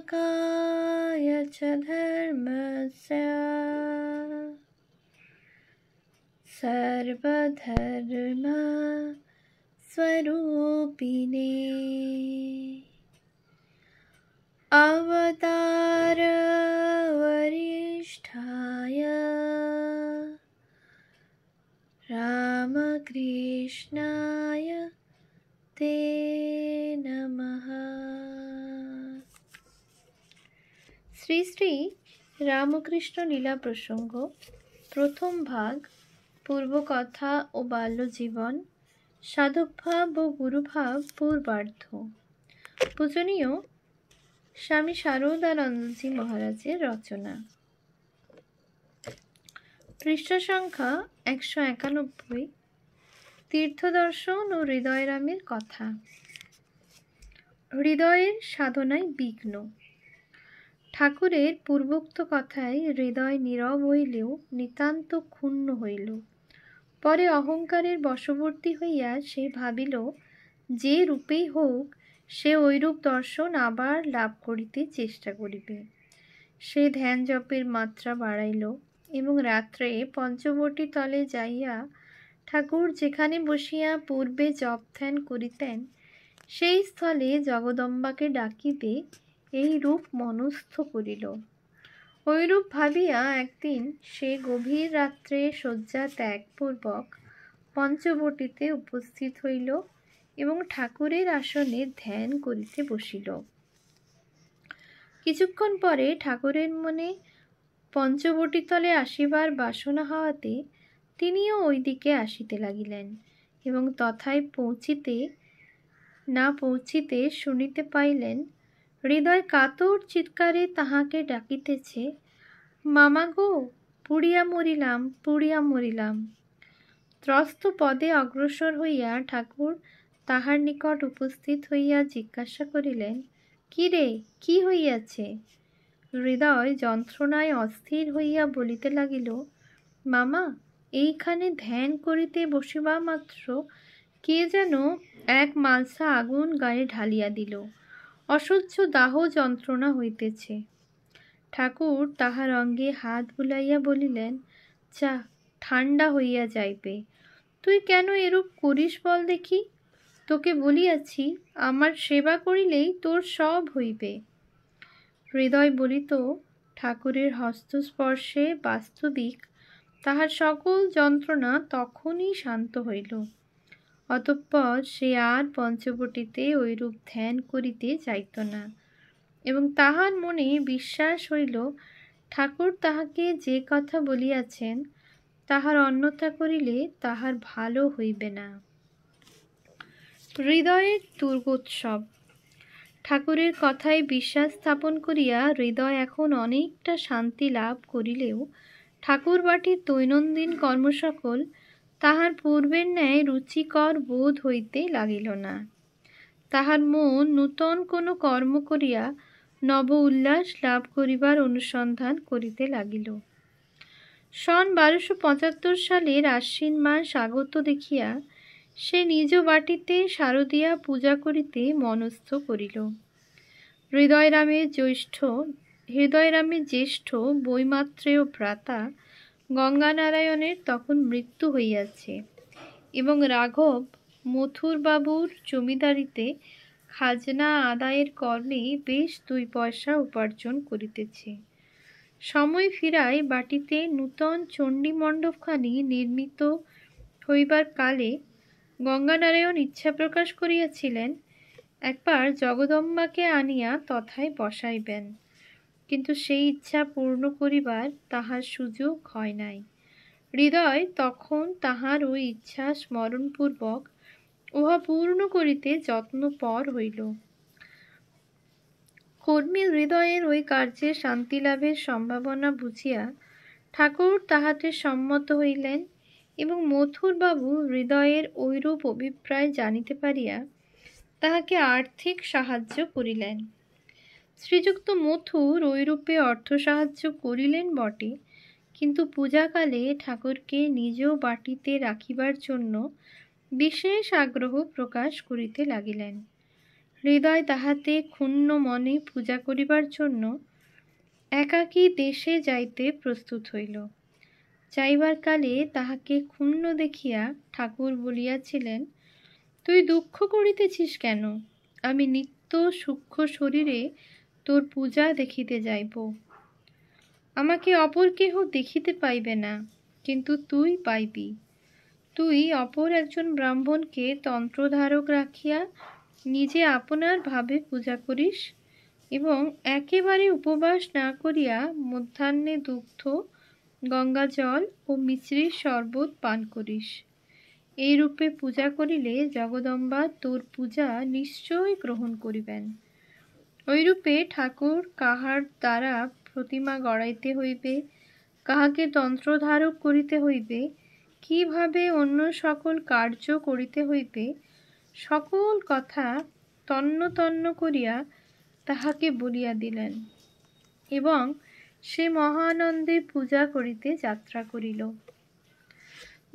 स्थापकाय च धर्मस्य सर्वधर्म स्वरूपिणे अवतार वरिष्ठाय रामकृष्णाय ते नमः। শ্রী শ্রী রামকৃষ্ণ লীলা প্রসঙ্গ প্রথম ভাগ, পূর্বকথা ও বাল্যজীবন, সাধকভাব ও গুরুভাব পূর্বার্ধ। পূজনীয় স্বামী শারদানন্দজি মহারাজের রচনা। পৃষ্ঠা সংখ্যা 191। তীর্থদর্শন ও হৃদয়রামের কথা। হৃদয়ের সাধনায় বিঘ্ন। ঠাকুরের পূর্বোক্ত কথায় হৃদয় নীরব হইলেও নিতান্ত ক্ষুণ্ণ হইল। পরে অহংকারের বশবর্তী হইয়া সে ভাবিল যে রূপেই হোক সে ঐরূপ দর্শন আবার লাভ করিতে চেষ্টা করিবে। সে ধ্যান জপের মাত্রা বাড়াইল এবং রাত্রে পঞ্চবটী তলে যাইয়া ঠাকুর যেখানে বসিয়া পূর্বে জপ ধ্যান করিতেন সেই স্থলে জগদম্বাকে ডাকিবে এই রূপ মনস্থ করিল। ঐরূপ ভাবিয়া একদিন সে গভীর রাত্রে শয্যা ত্যাগপূর্বক পঞ্চবটীতে উপস্থিত হইল এবং ঠাকুরের আসনে ধ্যান করিতে বসিল। কিছুক্ষণ পরে ঠাকুরের মনে পঞ্চবটীতলে আসিবার বাসনা হওয়াতে তিনিও ওই দিকে আসিতে লাগিলেন এবং তথায় পৌঁছিতে শুনিতে পাইলেন হৃদয় কাতর চিৎকারে তাহাকে ডাকিতেছে, মামা গো, পুড়িয়া মরিলাম, পুড়িয়া মরিলাম। ত্রস্ত পদে অগ্রসর হইয়া ঠাকুর তাহার নিকট উপস্থিত হইয়া জিজ্ঞাসা করিলেন, কি রে, কি হইয়াছে? হৃদয় যন্ত্রণায় অস্থির হইয়া বলিতে লাগিল, মামা, এইখানে ধ্যান করিতে বসিবা মাত্র কে যেন এক মালসা আগুন গায়ে ঢালিয়া দিল। অসহ্য দাহ যন্ত্রণা হইতেছে। ঠাকুর তাহার অঙ্গে হাত বুলাইয়া বলিলেন, যা, ঠান্ডা হইয়া যাইবে। তুই কেন এরূপ করিস বল দেখি? তোকে বলিয়াছি আমার সেবা করিলেই তোর সব হইবে। হৃদয় বলিত, ঠাকুরের হস্তস্পর্শে বাস্তবিক তাহার সকল যন্ত্রণা তখনই শান্ত হইল। অতঃপর সে আর পঞ্চবটীতে ঐরূপ ধ্যান করিতে যাইত না এবং তাহার মনে বিশ্বাস হইল ঠাকুর তাহাকে যে কথা বলিয়াছেন তাহার অন্যথা করিলে তাহার ভালো হইবে না। হৃদয়ের দুর্গোৎসব। ঠাকুরের কথায় বিশ্বাস স্থাপন করিয়া হৃদয় এখন অনেকটা শান্তি লাভ করিলেও ঠাকুর বাটির দৈনন্দিন কর্মসকল তাহার পূর্বের ন্যায় রুচিকর বোধ হইতে লাগিল না। তাহার মন নূতন কোনো কর্ম করিয়া নব উল্লাস লাভ করিবার অনুসন্ধান করিতে লাগিল। সন 1275 সালের আশ্বিন মাস আগত দেখিয়া সে নিজ বাটিতে শারদীয়া পূজা করিতে মনস্থ করিল। হৃদয়রামের জ্যেষ্ঠ বৈমাত্রেয় ভ্রাতা গঙ্গানারায়ণের তখন মৃত্যু হইয়াছে এবং রাঘব মথুরবাবুর জমিদারিতে খাজনা আদায়ের কর্মে বেশ 2 পয়সা উপার্জন করিতেছে। সময় ফিরায় বাটিতে নূতন চণ্ডী মণ্ডপখানি নির্মিত হইবার কালে গঙ্গানারায়ণ ইচ্ছা প্রকাশ করিয়াছিলেন একবার জগদম্বাকে আনিয়া তথায় বসাইবেন, কিন্তু সেই ইচ্ছা পূর্ণ করিবার তাহার সুযোগ হয় নাই। হৃদয় তখন তাহার ওই ইচ্ছা স্মরণপূর্বক উহা পূর্ণ করিতে যত্নপর হইল। কর্মী হৃদয়ের ওই কার্যে শান্তি লাভের সম্ভাবনা বুঝিয়া ঠাকুর তাহাতে সম্মত হইলেন এবং মথুরবাবু হৃদয়ের ঐরূপ অভিপ্রায় জানিতে পারিয়া তাহাকে আর্থিক সাহায্য করিলেন। শ্রীযুক্ত মথুর ঐরূপে অর্থ সাহায্য করিলেন বটে, কিন্তু পূজাকালে ঠাকুরকে নিজ বাটিতে রাখিবার জন্য বিশেষ আগ্রহ প্রকাশ করিতে লাগিলেন। হৃদয় তাহাতে ক্ষুণ্ণ মনে পূজা করিবার জন্য একাকী দেশে যাইতে প্রস্তুত হইল। যাইবার কালে তাহাকে ক্ষুণ্ণ দেখিয়া ঠাকুর বলিয়াছিলেন, তুই দুঃখ করিতেছিস কেন? আমি নিত্য সূক্ষ্ম শরীরে তোর পূজা দেখিতে যাইব। আমাকে অপর কেহ দেখিতে পাইবে না, কিন্তু তুই পাইবি। তুই অপর একজন ব্রাহ্মণকে তন্ত্রধারক রাখিয়া নিজে আপনার ভাবে পূজা করিস এবং একেবারে উপবাস না করিয়া মধ্যাহ্নে দুগ্ধ, গঙ্গা জল ও মিশ্রির শরবত পান করিস। এই রূপে পূজা করিলে জগদম্বা তোর পূজা নিশ্চয় গ্রহণ করিবেন। ওইরূপে ঠাকুর কাহার দ্বারা প্রতিমা গড়াইতে হইবে, কাহাকে তন্ত্রধারক করিতে হইবে, কিভাবে অন্য সকল কার্য করিতে হইবে, সকল কথা তন্ন তন্ন করিয়া তাহাকে বলিয়া দিলেন এবং সে মহানন্দে পূজা করিতে যাত্রা করিল।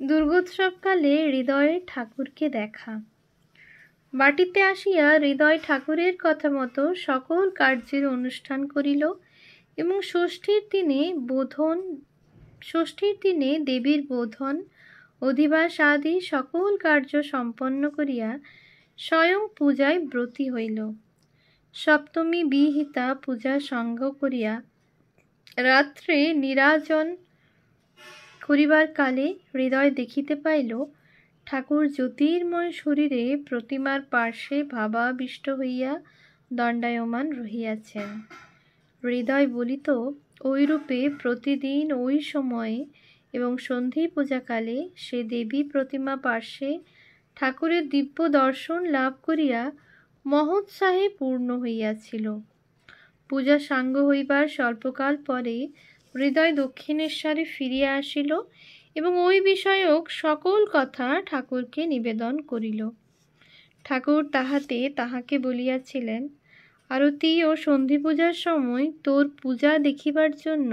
দুর্গোৎসবকালে হৃদয়ে ঠাকুরকে দেখা। বাটিতে আসিয়া হৃদয় ঠাকুরের কথা মতো সকল কার্যের অনুষ্ঠান করিল এবং ষষ্ঠীর দিনে দেবীর বোধন, অধিবাস আদি সকল কার্য সম্পন্ন করিয়া স্বয়ং পূজায় ব্রতী হইল। সপ্তমী বিহিতা পূজা সঙ্গ করিয়া রাত্রে নিরাজন করিবার কালে হৃদয় দেখিতে পাইল ঠাকুর জ্যোতির্ময় শরীরে প্রতিমার পার্শ্বে ভাবাবিষ্ট হইয়া দণ্ডায়মান রহিয়াছেন। হৃদয় বলিত, ওইরূপে প্রতিদিন ওই সময়ে এবং সন্ধি পূজাকালে সে দেবী প্রতিমা পার্শ্বে ঠাকুরের দিব্য দর্শন লাভ করিয়া মহোৎসাহে পূর্ণ হইয়াছিল। পূজা সাঙ্গ হইবার স্বল্পকাল পরে হৃদয় দক্ষিণেশ্বরে ফিরিয়া আসিল এবং ওই বিষয়ক সকল কথা ঠাকুরকে নিবেদন করিল। ঠাকুর তাহাকে বলিয়াছিলেন, আরতি ও সন্ধি পূজার সময় তোর পূজা দেখিবার জন্য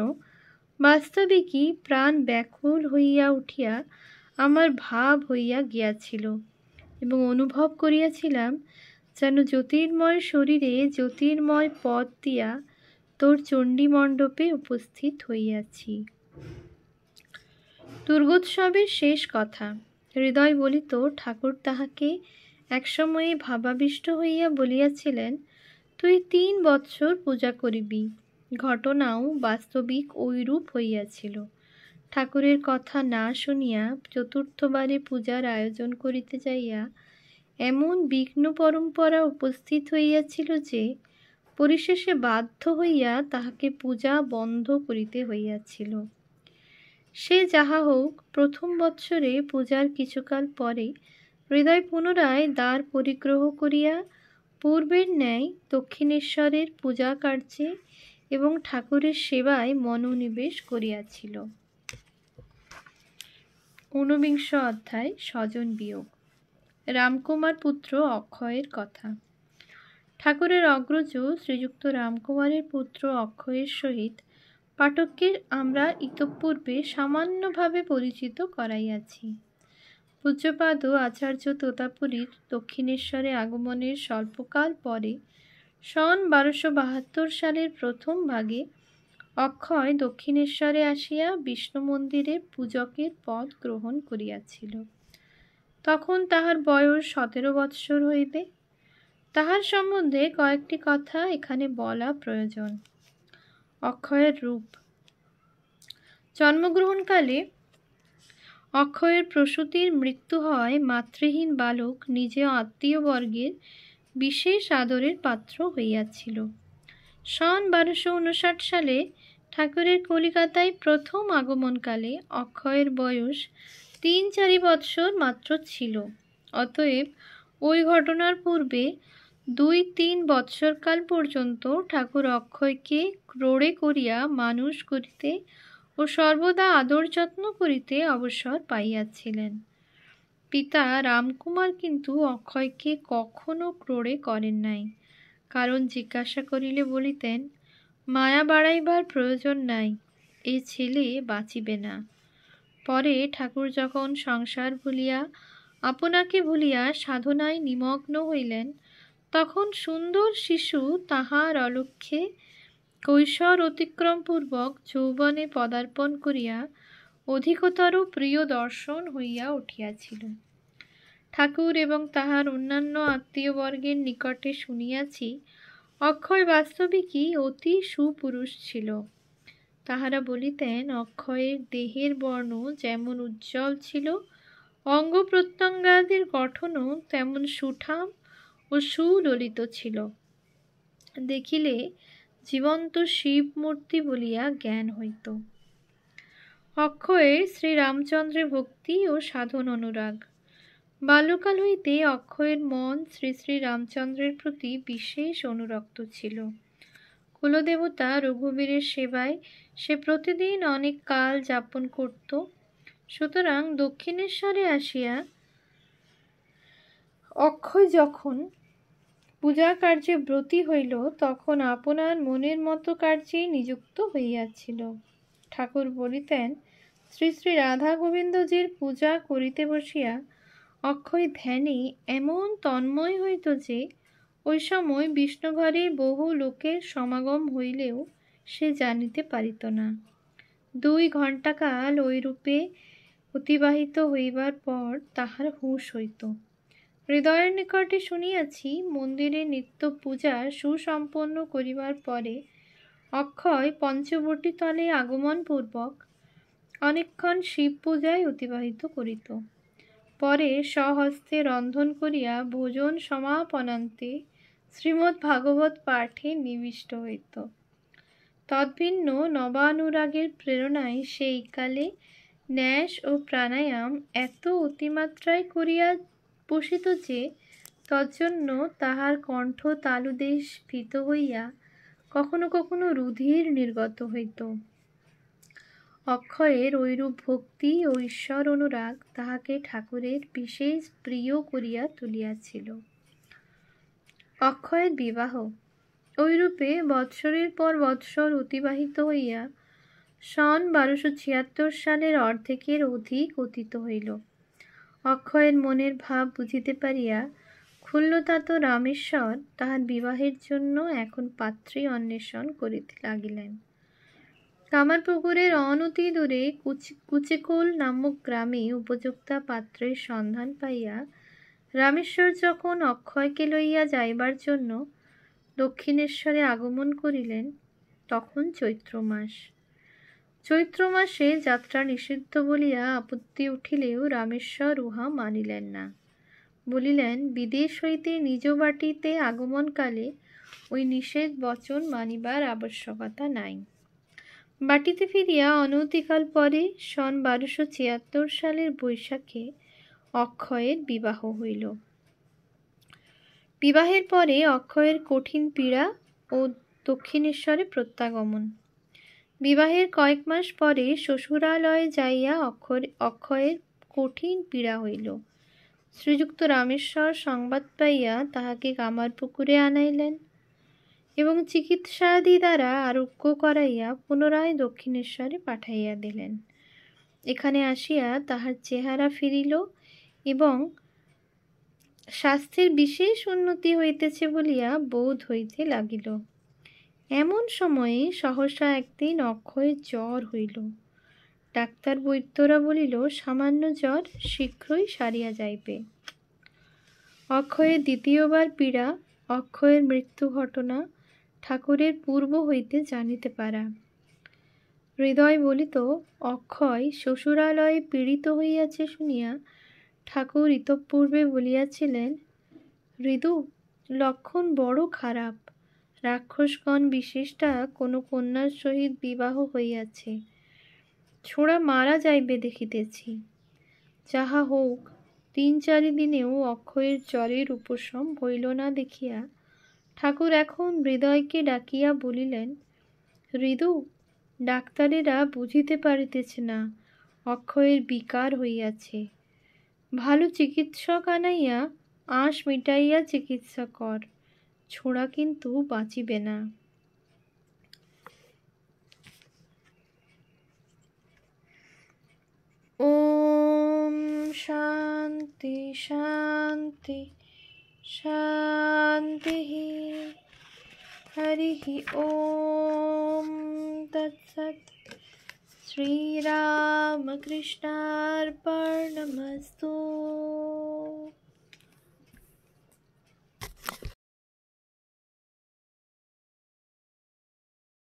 বাস্তবিকই প্রাণ ব্যাকুল হইয়া উঠিয়া আমার ভাব হইয়া গিয়াছিল এবং অনুভব করিয়াছিলাম যেন জ্যোতির্ময় শরীরে জ্যোতির্ময় পদ দিয়া তোর চণ্ডী মণ্ডপে উপস্থিত হইয়াছি। দুর্গোৎসবের শেষ কথা। হৃদয় বলিত, ঠাকুর তাহাকে একসময়ে ভাবাবিষ্ট হইয়া বলিয়াছিলেন, তুই 3 বৎসর পূজা করিবি। ঘটনাও বাস্তবিক ঐরূপ হইয়াছিল। ঠাকুরের কথা না শুনিয়া চতুর্থবারে পূজার আয়োজন করিতে যাইয়া এমন বিঘ্ন পরম্পরা উপস্থিত হইয়াছিল যে পরিশেষে বাধ্য হইয়া তাহাকে পূজা বন্ধ করিতে হইয়াছিল। সে যাহা হোক, প্রথম বৎসরে পূজার কিছুকাল পরে হৃদয় পুনরায় দ্বার পরিগ্রহ করিয়া পূর্বের ন্যায় দক্ষিণেশ্বরের পূজা কার্যে এবং ঠাকুরের সেবায় মনোনিবেশ করিয়াছিল। ঊনবিংশ অধ্যায় স্বজন বিয়োগ। রামকুমার পুত্র অক্ষয়ের কথা। ঠাকুরের অগ্রজ শ্রীযুক্ত রামকুমারের পুত্র অক্ষয়ের সহিত পাঠককে আমরা ইতঃপূর্বে সামান্যভাবে পরিচিত করাইয়াছি। পূজ্যপাদ আচার্য তোতাপুরীর দক্ষিণেশ্বরে আগমনের স্বল্পকাল পরে সন 1272 সালের প্রথম ভাগে অক্ষয় দক্ষিণেশ্বরে আসিয়া বিষ্ণু মন্দিরে পূজকের পদ গ্রহণ করিয়াছিল। তখন তাহার বয়স 17 বৎসর হইবে। তাহার সম্বন্ধে কয়েকটি কথা এখানে বলা প্রয়োজন। অক্ষয়ের রূপ। জন্মগ্রহণকালে অক্ষয়ের প্রসূতির মৃত্যু হওয়ায় মাতৃহীন বালক নিজে আত্মীয়বর্গের বিশেষ আদরের পাত্র হইয়াছিল। সন 1259 সালে ঠাকুরের কলিকাতায় প্রথম আগমনকালে অক্ষয়ের বয়স 3-4 বৎসর মাত্র ছিল। অতএব ওই ঘটনার পূর্বে 2-3 বৎসরকাল পর্যন্ত ঠাকুর অক্ষয়কে ক্রোড়ে করিয়া মানুষ করিতে ও সর্বদা আদর যত্ন করিতে অবসর পাইয়াছিলেন। পিতা রামকুমার কিন্তু অক্ষয়কে কখনো ক্রোড়ে করেন নাই, কারণ জিজ্ঞাসা করিলে বলিতেন, মায়া বাড়াইবার প্রয়োজন নাই, এ ছেলে বাঁচিবে না। পরে ঠাকুর যখন সংসার ভুলিয়া আপনাকে ভুলিয়া সাধনায় নিমগ্ন হইলেন, তখন সুন্দর শিশু তাহার অলক্ষ্যে কৈশোর অতিক্রমপূর্বক যৌবনে পদার্পণ করিয়া অধিকতর প্রিয় দর্শন হইয়া উঠিয়াছিল। ঠাকুর এবং তাহার অন্যান্য আত্মীয়বর্গের নিকটে শুনিয়াছি অক্ষয় বাস্তবিকই অতি সুপুরুষ ছিল। তাহারা বলিতেন অক্ষয়ের দেহের বর্ণ যেমন উজ্জ্বল ছিল, অঙ্গ প্রত্যঙ্গাদির গঠনও তেমন সুঠাম ও সুললিত ছিল। দেখিলে জীবন্ত শিব মূর্তি বলিয়া জ্ঞান হইত। অক্ষয়ের শ্রীরামচন্দ্রের ভক্তি ও সাধন অনুরাগ। বাল্যকাল হইতে অক্ষয়ের মন শ্রী শ্রী রামচন্দ্রের প্রতি বিশেষ অনুরক্ত ছিল। কুলদেবতা রঘুবীরের সেবায় সে প্রতিদিন অনেক কাল যাপন করত। সুতরাং দক্ষিণেশ্বরে আসিয়া অক্ষয় যখন পূজা কার্যে ব্রতী হইল তখন আপনার মনের মতো কার্যে নিযুক্ত হইয়াছিল। ঠাকুর বলিতেন শ্রী শ্রী রাধা গোবিন্দজির পূজা করিতে বসিয়া অক্ষয় ধ্যানে এমন তন্ময় হইত যে ওই সময় বিষ্ণুঘরে বহু লোকের সমাগম হইলেও সে জানিতে পারিত না। 2 ঘণ্টাকাল ওইরূপে অতিবাহিত হইবার পর তাহার হুঁশ হইত। হৃদয়ের নিকটে শুনিয়াছি মন্দিরে নিত্য পূজা সুসম্পন্ন করিবার পরে অক্ষয় পঞ্চবটী তলে আগমনপূর্বক অনেকক্ষণ শিব পূজায় অতিবাহিত করিত। পরে স্বহস্তে রন্ধন করিয়া ভোজন সমাপনান্তে শ্রীমদ্ ভাগবত পাঠে নিবিষ্ট হইত। তদ্ভিন্ন নবানুরাগের প্রেরণায় সেই কালে ন্যাস ও প্রাণায়াম এত অতিমাত্রায় করিয়া বসিত যে তজ্জন্য তাহার কণ্ঠ তালুদেশ স্ফীত হইয়া কখনো কখনো রুধির নির্গত হইত। অক্ষয়ের ঐরূপ ভক্তি ও ঈশ্বর অনুরাগ তাহাকে ঠাকুরের বিশেষ প্রিয় করিয়া তুলিয়াছিল। অক্ষয়ের বিবাহ ঐরূপে বৎসরের পর বৎসর অতিবাহিত হইয়া সন 1276 সালের অর্ধেকের অধিক অতীত হইল। অক্ষয়ের মনের ভাব বুঝিতে পারিয়া ক্ষুল্লতাত রামেশ্বর তাহার বিবাহের জন্য এখন পাত্রী অন্বেষণ করিতে লাগিলেন। কামারপুকুরের অনতি দূরে কুচেকোল নামক গ্রামে উপযুক্তা পাত্রের সন্ধান পাইয়া রামেশ্বর যখন অক্ষয়কে লইয়া যাইবার জন্য দক্ষিণেশ্বরে আগমন করিলেন তখন চৈত্র মাস। চৈত্র মাসে যাত্রা নিষিদ্ধ বলিয়া আপত্তি উঠিলেও রামেশ্বর উহা মানিলেন না। বলিলেন বিদেশ হইতে নিজ বাটিতে আগমনকালে ওই নিষেধ বচন মানিবার আবশ্যকতা নাই। বাটিতে ফিরিয়া অনতিকাল পরে সন 1276 সালের বৈশাখে অক্ষয়ের বিবাহ হইল। বিবাহের পরে অক্ষয়ের কঠিন পীড়া ও দক্ষিণেশ্বরে প্রত্যাগমন। বিবাহের কয়েক মাস পরে শ্বশুরালয়ে যাইয়া অক্ষয়ের কঠিন পীড়া হইল। শ্রীযুক্ত রামেশ্বর সংবাদ পাইয়া তাহাকে কামারপুকুরে আনাইলেন এবং চিকিৎসাদি দ্বারা আরোগ্য করাইয়া পুনরায় দক্ষিণেশ্বরে পাঠাইয়া দিলেন। এখানে আসিয়া তাহার চেহারা ফিরিল এবং স্বাস্থ্যের বিশেষ উন্নতি হইতেছে বলিয়া বোধ হইতে লাগিল। এমন সময়ে সহসা একদিন অক্ষয়ের জ্বর হইল। ডাক্তার বৈদ্যরা বলিল সামান্য জ্বর, শীঘ্রই সারিয়া যাইবে। অক্ষয়ের দ্বিতীয়বার পীড়া, অক্ষয়ের মৃত্যু ঘটনা ঠাকুরের পূর্ব হইতে জানিতে পারা। হৃদয় বলিত অক্ষয় শ্বশুরালয়ে পীড়িত হইয়াছে শুনিয়া ঠাকুর ইতঃপূর্বে বলিয়াছিলেন হৃদু, লক্ষণ বড় খারাপ। রাক্ষসগণ বিশেষটা কোনো কন্যার সহিত বিবাহ হইয়াছে, ছোড়া মারা যাইবে দেখিতেছি। যাহা হোক, 3-4 দিনেও অক্ষয়ের জ্বরের উপশম হইল না দেখিয়া ঠাকুর এখন হৃদয়কে ডাকিয়া বলিলেন হৃদু, ডাক্তারেরা বুঝিতে পারিতেছে না অক্ষয়ের বিকার হইয়াছে। ভালো চিকিৎসক আনাইয়া আঁশ মিটাইয়া চিকিৎসা কর, ছোড়া কিন্তু বাঁচিবে না। ওম শান্তি শান্তি। शान्तिः। हरिः ॐ तत्सत्। श्रीरामकृष्णार्पणमस्तु।